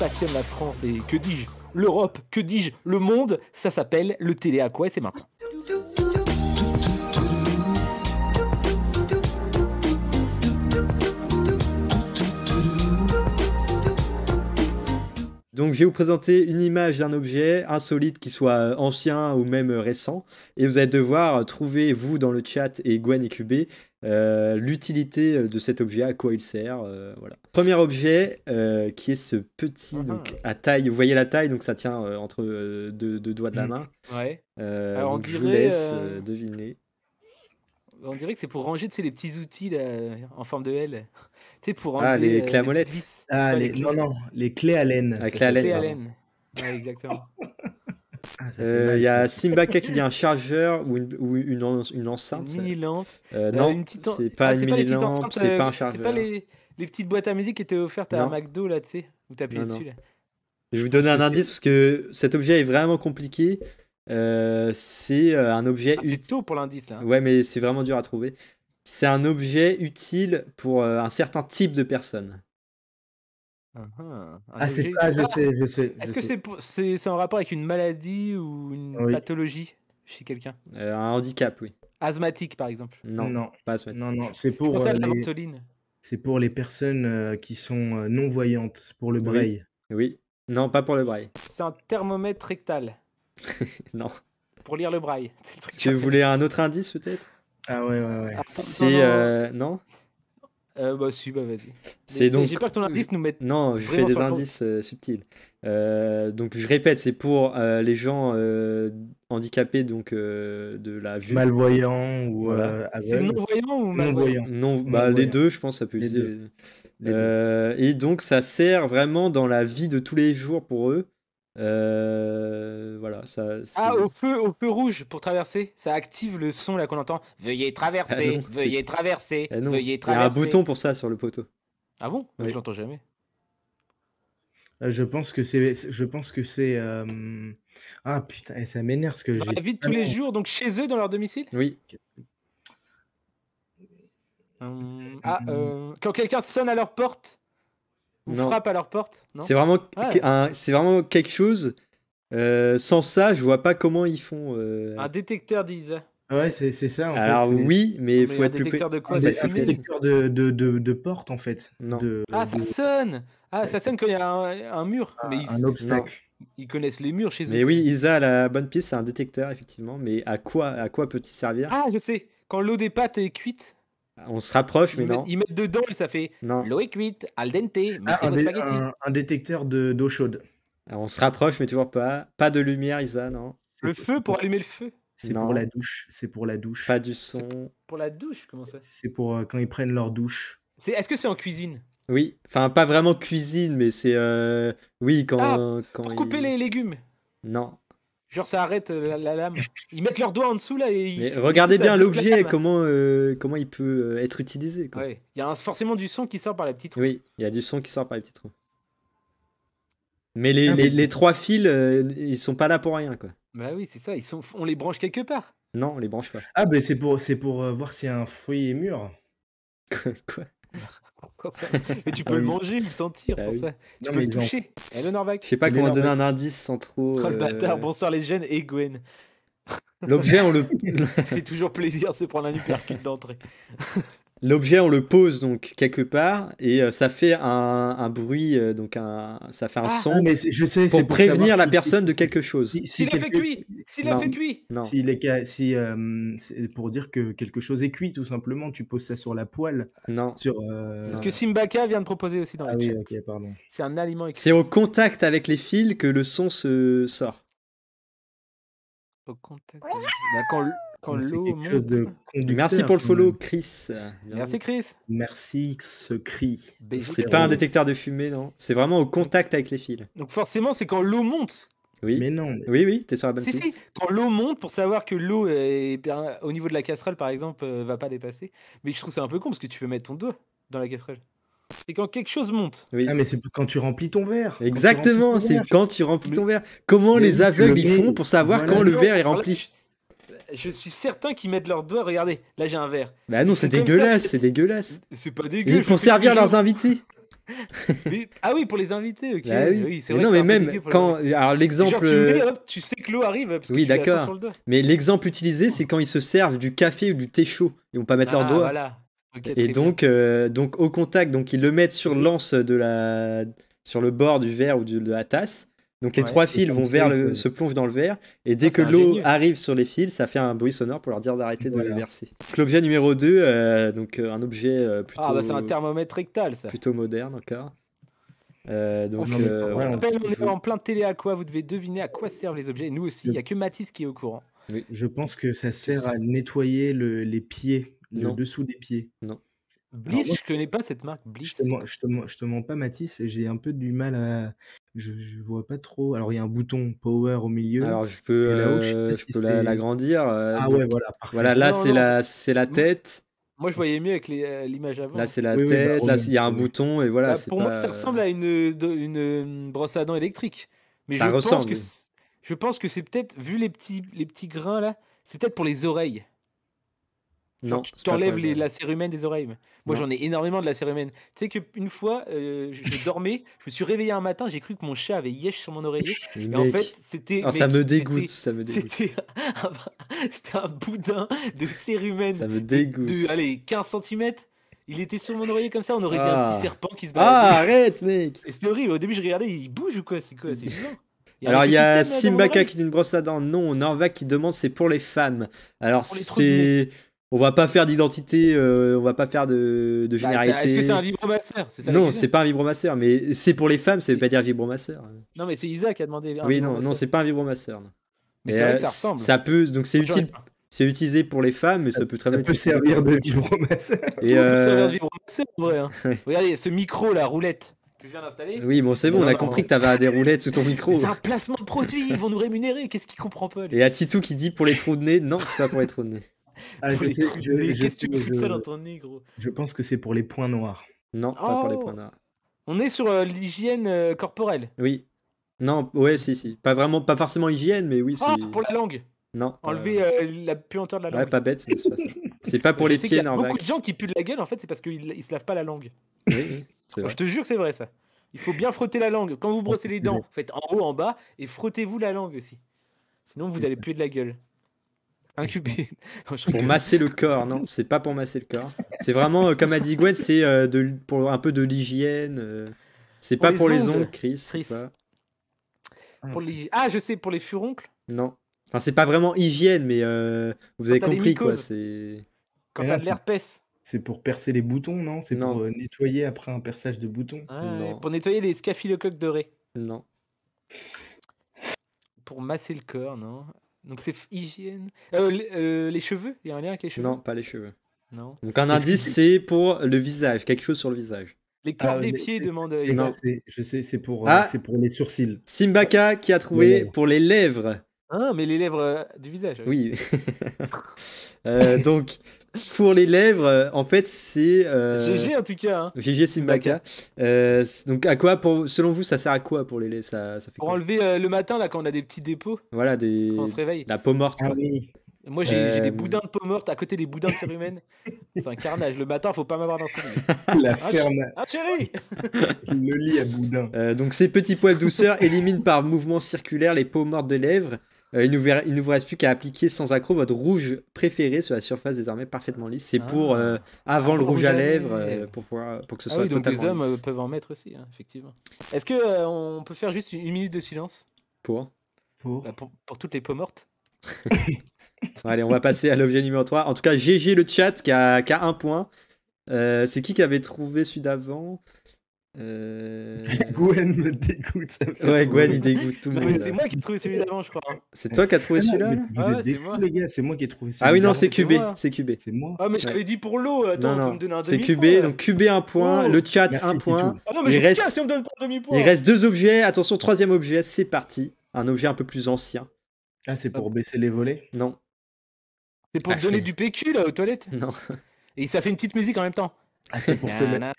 passionne la France et que dis-je, l'Europe, que dis-je, le monde, ça s'appelle le Télé à quoi et c'est maintenant. Donc je vais vous présenter une image d'un objet insolite qui soit ancien ou même récent. Et vous allez devoir trouver, vous dans le chat et Gwen et QB, l'utilité de cet objet, à quoi il sert. Voilà. Premier objet qui est ce petit, donc à taille, vous voyez la taille, donc ça tient entre deux doigts de la main. Ouais. Alors donc je vous laisse deviner. On dirait que c'est pour ranger les petits outils là, en forme de L. Tu sais, pour enlever les clés à molette. vis. Ah, non, les clés à laine. La clé à laine. Clés à laine. Ouais, exactement. Il y a Simbaka qui dit un chargeur ou une enceinte. Une mini-lampe. Non, c'est pas une mini-lampe, c'est pas un chargeur. C'est pas les petites boîtes à musique qui étaient offertes à McDo, là, tu sais, où t'appuyais dessus. Là. Je vais vous donner un indice parce que cet objet est vraiment compliqué. C'est un objet... c'est tôt pour l'indice, là. Ouais, mais c'est vraiment dur à trouver. C'est un objet utile pour un certain type de personne. Je sais. Est-ce que c'est en rapport avec une maladie ou une pathologie chez quelqu'un? Un handicap, oui. Asthmatique, par exemple? Non, pas asthmatique. Non, c'est pour c'est pour les personnes qui sont non-voyantes, c'est pour le braille. Oui. Non, pas pour le braille. C'est un thermomètre rectal. Non. Pour lire le braille. Est-ce que vous voulez un autre indice, peut-être? Ah ouais. C'est... Non. Bah si, bah vas-y. C'est donc... J'ai peur que ton indice nous mette... Non, je fais des indices subtils. Donc je répète, c'est pour les gens handicapés donc de la vue. Malvoyants ou c'est non-voyant ou malvoyant? Non, les deux, je pense, ça peut utiliser. Et donc ça sert vraiment dans la vie de tous les jours pour eux. Voilà, ça. Au feu rouge pour traverser, ça active le son là qu'on entend. Veuillez traverser, veuillez traverser, veuillez traverser. Il y a un bouton pour ça sur le poteau. Ah bon? Je l'entends jamais. Je pense que c'est. Ah putain, ça m'énerve ce que j'ai. Dans la vie de tous les jours, donc chez eux, dans leur domicile? Oui. Quand quelqu'un sonne à leur porte ou frappe à leur porte? Non, c'est vraiment quelque chose. Sans ça, je vois pas comment ils font. Un détecteur d'ISA. Ouais, c'est ça. Alors oui, mais il faut être plus précis. Un détecteur de quoi? Un détecteur de porte en fait. Non. Ça sonne. Ça sonne quand il y a un mur. Un obstacle. Ils connaissent les murs chez eux. Mais oui, Isa a la bonne piste, c'est un détecteur effectivement. Mais à quoi peut-il servir? Ah, je sais. Quand l'eau des pâtes est cuite. On se rapproche, mais non. Ils mettent dedans et ça fait l'eau est cuite, al dente, un détecteur d'eau chaude. Alors, on se rapproche, mais toujours pas. Pas de lumière, Isa, non. Le feu pour allumer le feu. C'est pour la douche. C'est pour la douche. Pas du son. Pour la douche, comment ça? C'est pour quand ils prennent leur douche. Est-ce que c'est en cuisine? Oui, enfin pas vraiment cuisine, mais c'est oui quand pour couper les légumes. Non. Genre ça arrête la lame. Ils mettent leurs doigts en dessous là et mais regardez bien l'objet, comment il peut être utilisé. Quoi. Ouais. Il y a forcément du son qui sort par la petite roue. Oui, il y a du son qui sort par la petite roue. Mais les trois fils, ils sont pas là pour rien, quoi. Bah oui, c'est ça. On les branche quelque part. Non, on les branche pas. Ah bah c'est pour voir si un fruit est mûr. Quoi? Et tu peux le manger, le sentir pour ça. Tu peux le toucher. Hello Norvac. Je sais pas comment donner un indice sans trop. Oh le bâtard, bonsoir les jeunes et Gwen. L'objet, on le. Ça fait toujours plaisir de se prendre un uppercut d'entrée. L'objet, on le pose donc quelque part et ça fait un bruit, ça fait un son mais je sais, pour prévenir la personne de quelque chose. S'il a fait cuit, non. C'est pour dire que quelque chose est cuit, tout simplement. Tu poses ça sur la poêle. Non. C'est ce que Simbaka vient de proposer aussi dans le chat. Ok, pardon. C'est un aliment. C'est au contact avec les fils que le son se sort. Au contact. Quand l'eau monte. Merci pour le follow, Chris. Merci, Chris. Merci, ce cri. C'est pas un détecteur de fumée, non. C'est vraiment au contact avec les fils. Donc forcément, c'est quand l'eau monte. Oui. Mais non. Oui, t'es sur la bonne piste. Si. Quand l'eau monte, pour savoir que l'eau au niveau de la casserole, par exemple, va pas dépasser. Mais je trouve ça un peu con parce que tu peux mettre ton doigt dans la casserole. C'est quand quelque chose monte. Oui. Ah, mais c'est quand tu remplis ton verre. Exactement, c'est quand tu remplis ton verre. Comment les aveugles ils font pour savoir quand le verre est rempli? Je suis certain qu'ils mettent leurs doigts. Regardez, là j'ai un verre. Bah non, c'est dégueulasse, c'est dégueulasse. C'est pas dégueu. Pour servir leurs invités. Ah oui, pour les invités, ok. Bah oui. Oui, c'est Et vrai non, que c'est mais un peu même dégueu pour les quand. invités. Alors, Et genre, l'exemple. tu me mets, hop, tu sais que l'eau arrive parce que Oui, tu la sens d'accord. sur le doigt. Mais l'exemple utilisé, c'est quand ils se servent du café ou du thé chaud. Ils vont pas mettre leur Ah, doigt. voilà. Ok, Et très bien. donc au contact, donc ils le mettent sur Oui. l'anse sur le bord du verre ou de la tasse. Donc les Ouais. 3 Et fils comme vont ça, ils peuvent. se plongent dans le verre. Et dès Ah, que c'est l'eau ingénieux. arrive sur les fils, ça fait un bruit sonore pour leur dire d'arrêter de Voilà. verser. Donc l'objet numéro 2, donc un objet Ah, bah c'est un plutôt, thermomètre rectal, ça. plutôt moderne encore. On Donc Non, mais c'est vrai, on rappelle, on est vous- en plein télé à quoi, vous devez deviner à quoi servent les objets. Nous aussi, il n'y a que Mathis qui est au courant. oui, je pense que ça c'est sert ça. à nettoyer les pieds, le Non, dessous des pieds. non. Alors Bliss, moi, je connais pas cette marque. je Bliss, te c'est mens, quoi? je te mens pas, Mathis, j'ai un peu du mal à. Je vois pas trop. Alors, il y a un bouton power au milieu, Alors je peux, et là-haut, je sais pas je si peux c'est. l'agrandir. Ah Donc ouais, voilà, voilà, parfait. là Non, non, c'est la m- tête. moi je voyais mieux avec l'image Là, avant. c'est la Oui, oui, bah, tête. Là, il y a un remets. bouton. Et voilà, Bah, c'est pour moi, ça pas. ressemble à une brosse à dents électrique. Mais Ça ressemble, oui. je pense que c'est peut-être, vu les petits grains là, c'est peut-être pour les oreilles. Genre, Non, tu c'est pas pour t'enlèves les oreilles. la cérumen des oreilles. Moi, Non. j'en ai énormément de la cérumen. Tu sais qu'une fois, je dormais, je me suis réveillé un matin, j'ai cru que mon chat avait yesh sur mon oreiller. Mais Et en mec. fait, c'était, Oh, ça mec, me dégoûte. Ça me dégoûte. c'était un, c'était un boudin de cérumen Ça me de, dégoûte. allez, 15 centimètres. Il était sur mon oreiller comme ça, on aurait dit un petit Ah. serpent qui se baladait. Ah, arrête, mec. Et c'était horrible. Au début, je regardais, il bouge ou quoi? C'est quoi? C'est vivant. Il y a un Alors, il y a écosystème dans mon Simbaka oreille. qui dit une brosse à dents. Non, Norvac qui demande c'est pour les femmes. Alors, Pour les trous de nez. c'est. On va pas faire d'identité, on va pas faire de Bah, est-ce que c'est un généralité. vibromasseur? C'est ça la Non, question. c'est pas un vibromasseur, mais c'est pour les femmes, ça veut pas dire vibromasseur. Non, mais c'est Isa qui a demandé un Oui, non, vibromasseur. c'est pas un vibromasseur. Non. Mais Et, c'est vrai que ça ressemble. ça peut, donc c'est Moi, j'en ai utile, pas. c'est utilisé pour les femmes, mais ça peut très Ça bien être peut utilisé servir pour de vibromasseur. Et Tout peut servir de vibromasseur en vrai. Hein. ouais. Regardez, ce micro là, roulette, que je viens d'installer. Oui, bon, c'est bon, on Non, a non, compris que t'avais des roulettes sous ton micro. c'est un placement de produit, ils vont nous rémunérer. Qu'est-ce qu'il comprend pas lui? Et à Titou qui dit pour les trous de nez, non, c'est pas pour les trous de nez. Ah, Pour je les sais, trous de nez, je qu'est-ce que tu sais, fous ça dans ton nez, gros? je pense que c'est pour les points noirs. Non, pas pour les points Oh, noirs. on est sur l'hygiène corporelle. Oui. Non, ouais, si. Pas vraiment, pas forcément hygiène, mais oui, Ah, c'est. pour la langue. Non. Enlever la puanteur de la Ouais, langue. pas bête, mais c'est pas ça. C'est pas pour Je les sais qu'il y pieds, a beaucoup Norvac. de gens qui puent de la gueule, en fait, c'est parce qu'ils se lavent pas la langue. Oui, c'est vrai. Je te jure que c'est vrai ça. Il faut bien frotter la langue. Quand vous brossez les dents, faites en haut, en bas, et frottez-vous la langue aussi. Sinon, vous allez puer de la gueule. Incubé. Non, je Pour rigole. masser le corps, non, c'est pas pour masser le corps. C'est vraiment, comme a dit Gwen, c'est pour un peu de l'hygiène. C'est Pour pas les pour les ongles, ongles, Chris. c'est Chris. pas- Ah, je sais, pour les furoncles, Non. Enfin, c'est pas vraiment hygiène, mais vous avez t'as des compris quoi. mycoses. C'est. quand Mais t'as là, de l'herpès. c'est pour percer les boutons, non? C'est Non. pour nettoyer après un perçage de boutons. Ah, ouais, Non. pour nettoyer les staphylocoques dorés. Non. Pour masser le corps, non. Donc c'est hygiène. Les cheveux, il y a un lien avec les cheveux? Non, pas les cheveux. Non. Donc un Est-ce que indice, c'est pour le visage, quelque chose sur le visage. Les cordes des mais pieds, demande c'est- Isa. Non. je sais, c'est pour Ah. les sourcils. Simbaka qui a trouvé Les lèvres. pour les lèvres. Ah, mais les lèvres du visage. Oui. Donc pour les lèvres, en fait, c'est. GG en tout cas. Hein. GG Simbaka. Donc à quoi, selon vous, ça sert à quoi pour les lèvres, ça fait Pour quoi? enlever le matin, là, quand on a des petits dépôts, Voilà, quand on se réveille. la peau morte. Ah Quoi. oui. Moi, j'ai des Euh, boudins de peau morte à côté des boudins de cérumen. C'est un carnage. Le matin, faut pas m'avoir dans son lit. La Ah, ferme, Ah, chérie le lit à boudin. Donc ces petits poils douceur éliminent par mouvement circulaire les peaux mortes des lèvres. Il ne vous reste plus qu'à appliquer sans accroc votre rouge préféré sur la surface désormais parfaitement lisse. C'est pour avant le rouge à lèvres, pour que ce Ah soit oui, donc les totalement hommes lisse. peuvent en mettre aussi, hein, effectivement. Est-ce que on peut faire juste une minute de silence Pour. Pour... pour toutes les peaux mortes? Allez, on va passer à l'objet numéro 3. En tout cas, GG le chat qui a un point. C'est qui avait trouvé celui d'avant Gwen me dégoûte. Ça fait Ouais, trop Gwen, rire. il dégoûte tout le Non, monde. mais c'est là. moi qui ai trouvé celui d'avant, je crois. Hein. C'est toi qui as trouvé Ah non, celui-là mais là vous Ah ouais, êtes des c'est fous, moi. les gars. C'est moi qui ai trouvé Ah oui, non, celui-là. c'est c'était QB. moi. C'est QB. C'est moi. Ah, mais je Ouais. t'avais dit pour l'eau. Attends, Non, faut non, me donner un c'est demi-point. QB. Donc QB un point. Oh. Le chat Merci, un point. Titou. Ah non, mais Il je reste- casse si on me donne pas un demi-point. Il reste 2 objets. Attention, troisième objet. C'est parti. Un objet un peu plus ancien. Ah, c'est pour baisser les volets. Non. C'est pour te donner du PQ là aux toilettes. Non. Et ça fait une petite musique en même temps. Ah, c'est pour te mettre.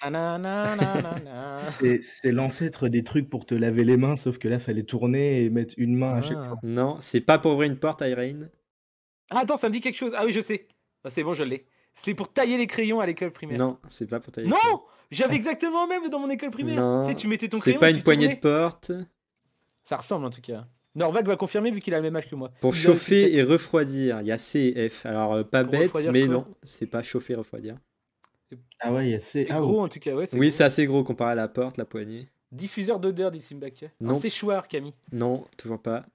C'est l'ancêtre des trucs pour te laver les mains, sauf que là, fallait tourner et mettre une main à chaque fois. Non, c'est pas pour ouvrir une porte, Irene. Ah, attends, ça me dit quelque chose. Ah oui, je sais. Ah, c'est bon, je l'ai. C'est pour tailler les crayons à l'école primaire. Non, c'est pas pour tailler. Non, j'avais exactement le même dans mon école primaire. Non, tu sais, tu mettais ton c'est crayon. pas et une tu poignée de tournais. porte. Ça ressemble en tout cas. Norvag va confirmer vu qu'il a le même âge que moi. Pour Il a chauffer aussi et refroidir, il y a C et F. Alors, pas Pour bête, refroidir mais quoi non, c'est pas chauffer et refroidir. Ah ouais, il y a C'est ah, gros en tout cas, ouais. Oui, Gros. c'est assez gros comparé à la porte, la poignée. Diffuseur d'odeur, dit Simbaka. Un Non. séchoir, Camille. Non, toujours pas.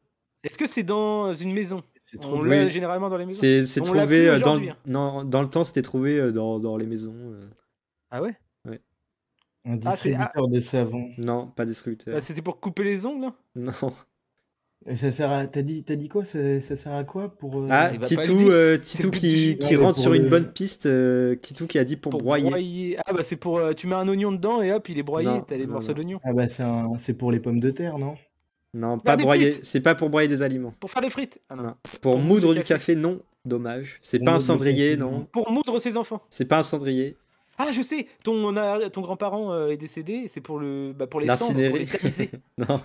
Est-ce que c'est dans une maison? C'est trop On gros. l'a Oui. généralement dans les maisons. C'est On l'a trouvé plus dans aujourd'hui, le... hein. Non, dans le temps, c'était trouvé dans les maisons. Ah ouais? Un Ah, c'est- distributeur de savon. Non, pas distributeur. Bah, c'était pour couper les ongles, non? Non. Et ça sert à. T'as dit quoi? Ça sert à quoi pour. Ah, il va pas Titou, le dire, c'est Titou le but du jeu. qui Non, mais rentre pour sur une le- bonne piste. Titou qui a dit pour broyer. Ah bah c'est pour... tu mets un oignon dedans et hop, il est broyé, Non, t'as les non, morceaux non. d'oignon. Ah bah c'est pour les pommes de terre, non? Non, pas des broyer. frites. C'est pas pour broyer des aliments. Pour faire des frites. Ah non. Non. Pour moudre du café, non. Dommage. C'est Pour pas un moudre du cendrier, café, non. Pour moudre ses enfants. C'est pas un cendrier. Ah, je sais, ton grand-parent est décédé, c'est pour les cendres, pour L'incinérer. les tamiser. Non.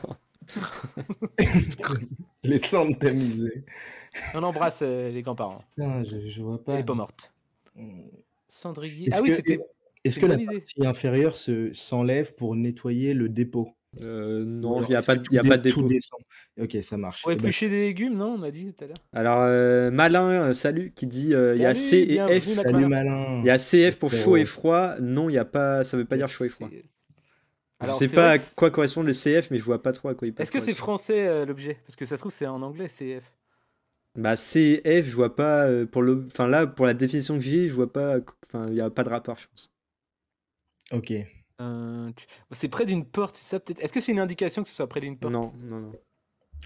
Les cendres tamisées. On embrasse les grands-parents. Putain, je vois Et pas. les peaux mortes. Hum. Cendrier. Est-ce Ah oui, que- c'était... Est-ce c'est que une la bonne idée. partie inférieure s'enlève pour nettoyer le dépôt? Non, Alors, il n'y a est-ce pas, que y a pas de tout dépôt. descend? Ok, ça marche. Pour Eh ben, éplucher des légumes, non, on a dit tout à l'heure. Alors, Malin, salut, qui dit il y a Salut, C et bienvenue, F. Mac- salut Malin. malin. Il y a CF pour Frérot. chaud et froid. Non, il y a pas. Ça veut pas dire chaud et froid. C'est- Je Alors, sais c'est pas vrai à que quoi correspond le CF, mais je vois pas trop à quoi il peut Est-ce que c'est correspondre. français l'objet? Parce que ça se trouve c'est en anglais CF. Bah CF, je vois pas pour le. Enfin là, pour la définition que j'ai, je vois pas. Enfin, il y a pas de rapport, je pense. Ok. C'est près d'une porte, c'est ça peut-être? Est-ce que c'est une indication que ce soit près d'une porte? Non, non, non.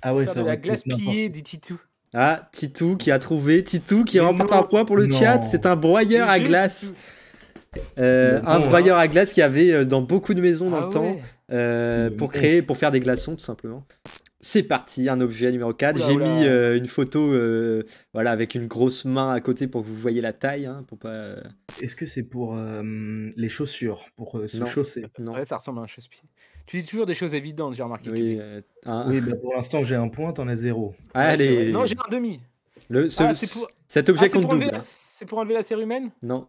Ah ouais, Faire ça de la aurait pu glace être n'importe pillée, dit Titou. Ah, Titou qui a trouvé. Titou qui Mais remporte non. un point pour le Non. chat. C'est un broyeur Les à jeux, glace. Titou. Un Bon, broyeur à glace qu'il y avait dans beaucoup de maisons dans Ah le temps. ouais. Pour faire des glaçons tout simplement. C'est parti, un objet numéro 4. Oula, J'ai oula. mis une photo voilà, avec une grosse main à côté pour que vous voyez la taille. Hein, pour pas, Est-ce que c'est pour les chaussures, pour se Non. chausser? non. Ouais, ça ressemble à un chausse-pied. Tu dis toujours des choses évidentes, j'ai remarqué. Oui, Kébé. Oui, bah pour l'instant j'ai un point, t'en as 0. Ouais, c'est vrai. allez. Non, j'ai un demi. C'est pour- Cet objet c'est compte pour enlever double. la... hein. c'est pour enlever la cérumen? Non,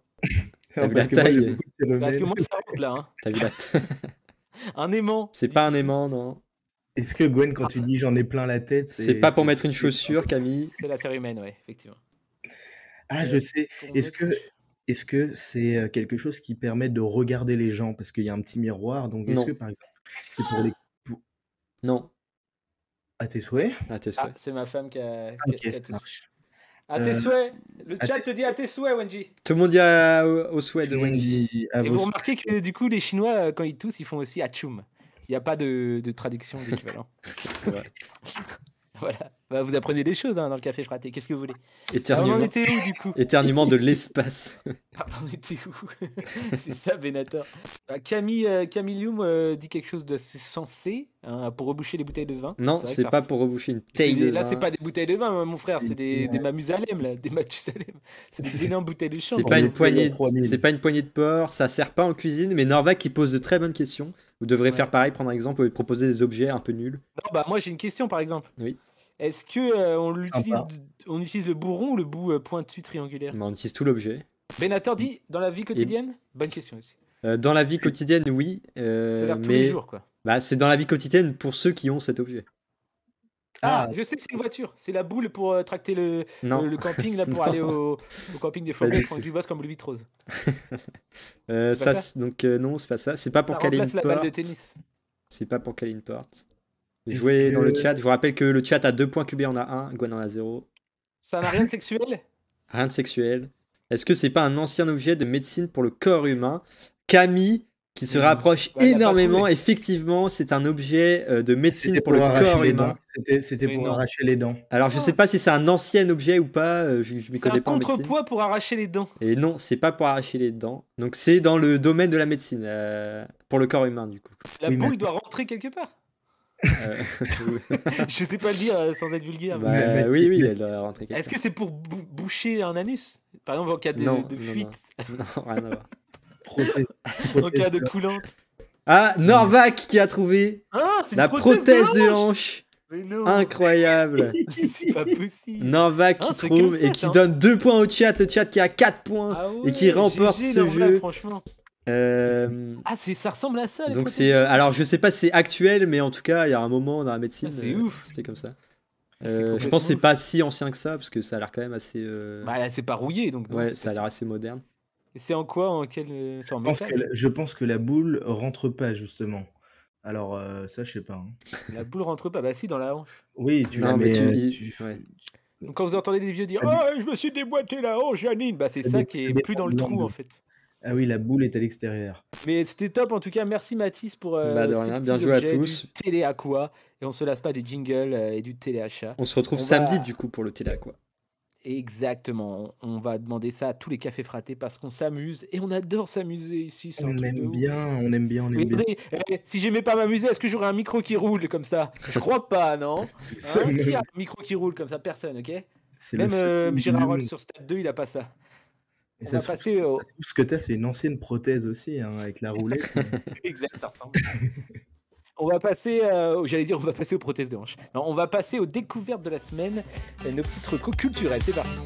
Parce vu la que moi, taille. j'ai beaucoup de cérumen. Parce que moi ça rentre là. Hein. t'as vu la taille. Un aimant. C'est dit pas un Titou. aimant, non. Est-ce que Gwen, quand tu dis j'en ai plein la tête, C'est pas pour mettre une chaussure, Camille. C'est la cérumen, ouais, effectivement. Ah, je sais. Pour Est-ce mettre- que est-ce que c'est quelque chose qui permet de regarder les gens? Parce qu'il y a un petit miroir, donc est-ce Non. que par exemple, c'est pour les. Non. À tes souhaits? À tes Ah, souhaits. c'est ma femme qui a, Ok, qui a ça tout- marche. À tes Euh, souhaits. Le à chat tes te dit à tes souhaits, Wenji. Tout le monde dit au souhait de Wendy. À Et vos vous remarquez que du coup, les Chinois, quand ils toussent, ils font aussi Achum. Il n'y a pas de traduction d'équivalent. C'est vrai. Voilà. Bah, vous apprenez des choses hein, dans le café fraté. Qu'est-ce que vous voulez? Alors, on en Éternuement. était où du coup? Éternuement de l'espace. Ah, on était où? C'est ça, Benator. Camille Youm dit quelque chose d'assez sensé hein, pour reboucher les bouteilles de vin. Non, vrai que c'est ça pas ressemble- pour reboucher une C'est taille de là, vin. c'est pas des bouteilles de vin, mon frère, c'est des Ouais. Mathusalem, là, des Mathusalem. C'est des énormes bouteilles de C'est chambre. pas On une était poignée. à 3000. C'est pas une poignée de porc. Ça sert pas en cuisine. Mais Norvag qui pose de très bonnes questions. Vous devrez Ouais. faire pareil, prendre un exemple et proposer des objets un peu nuls. Non, bah moi j'ai une question par exemple. Oui. Est-ce que on utilise le bout rond ou le bout pointu triangulaire? Mais on utilise tout l'objet. Benator dit dans la vie quotidienne? Bonne question aussi. Dans la vie quotidienne, oui. Ça a l'air tous mais les jours quoi. bah, c'est dans la vie quotidienne pour ceux qui ont cet objet. Ah, je sais, c'est une voiture. C'est la boule pour tracter le camping là pour Non. aller au camping des Pas Forêts, du Franck tout. Dubosc comme Louis Vitrose. Ça, pas ça donc non, c'est pas ça. C'est pas pour Ça caler une remplace la balle de porte. tennis. C'est pas pour caler une porte. Est-ce Jouez dans le que- chat. Je vous rappelle que le chat a 2 points, QB en a 1, Gwen en a 0. Ça n'a rien de sexuel? Rien de sexuel. Est-ce que c'est pas un ancien objet de médecine pour le corps humain? Camille, qui se rapproche Ouais, il a pas énormément. trouvé. Effectivement, c'est un objet de médecine C'était pour le arracher corps les humain. dents. C'était Mais pour non. arracher les dents. Alors, je Non, sais pas si c'est un ancien objet ou pas. Je m'y C'est connais un pas en médecine. contrepoids pour arracher les dents. Et non, c'est pas pour arracher les dents. Donc, c'est dans le domaine de la médecine. Pour le corps humain, du coup. La Oui, mais- bouille doit rentrer quelque part. Euh, Je sais pas le dire sans être vulgaire. bah, mais- oui, oui, elle doit rentrer quelque Est-ce que c'est pour boucher un anus? Par exemple, en cas de, Non, de non, fuite, Non, rien à voir. Prothèse. en cas de coulante. Ah, Norvak qui a trouvé Ah, c'est une la prothèse de hanche. hanche. Mais non. Incroyable. C'est pas possible. Nova qui c'est trouve comme et ça, qui hein. donne 2 points au chat. Le chat qui a 4 points Ah et qui ouais, remporte GG, ce Norval, jeu. franchement. Euh, Ah, ça ressemble à ça, les Donc prothèses c'est de hanche. alors je sais pas si c'est actuel, mais en tout cas il y a un moment dans la médecine Ah, c'est ouf. c'était comme ça. C'est Je complètement pense que c'est ouf. pas si ancien que ça parce que ça a l'air quand même assez Bah, là, c'est pas rouillé, donc non, ouais, c'est ça a pas l'air sûr. assez moderne. Et c'est en quoi? En quel... C'est en métal? Je pense que la boule rentre pas, justement. Alors, ça, je sais pas, hein. La boule rentre pas. Bah si, dans la hanche. Oui, tu la Non, mais mets, ouais. Donc quand vous entendez des vieux dire Ça « Oh, je me suis déboîté la hanche, Janine », bah c'est ça qui est plus dans le trou, en fait. Ah oui, la boule est à l'extérieur. Mais c'était top, en tout cas. Merci, Mathis, pour Bah de ces rien, petits bien joué à objets tous. du télé-aqua. Et on se lasse pas du jingle et du télé-achat. On se retrouve On samedi va- du coup pour le télé quoi. Exactement. On va demander ça à tous les cafés fratés parce qu'on s'amuse. Et on adore s'amuser ici, c'est un On truc de aime ouf. bien, on aime bien, on Mais aime bien. attendez, si j'aimais pas m'amuser, est-ce que j'aurais un micro qui roule comme ça? Je crois pas, non? C'est Hein? le Qui seul- a un micro qui roule comme ça? Personne, ok? c'est le Même seul Gérard du Rolls monde. sur Stade 2, il a pas ça. Et On ça va se trouve, passer au... ce que t'as, c'est une ancienne prothèse aussi, hein, avec la roulette. Exact, ça ressemble. On va passer, j'allais dire, on va passer aux prothèses de hanche. Non, on va passer aux découvertes de la semaine, nos petites recos culturelles. C'est parti.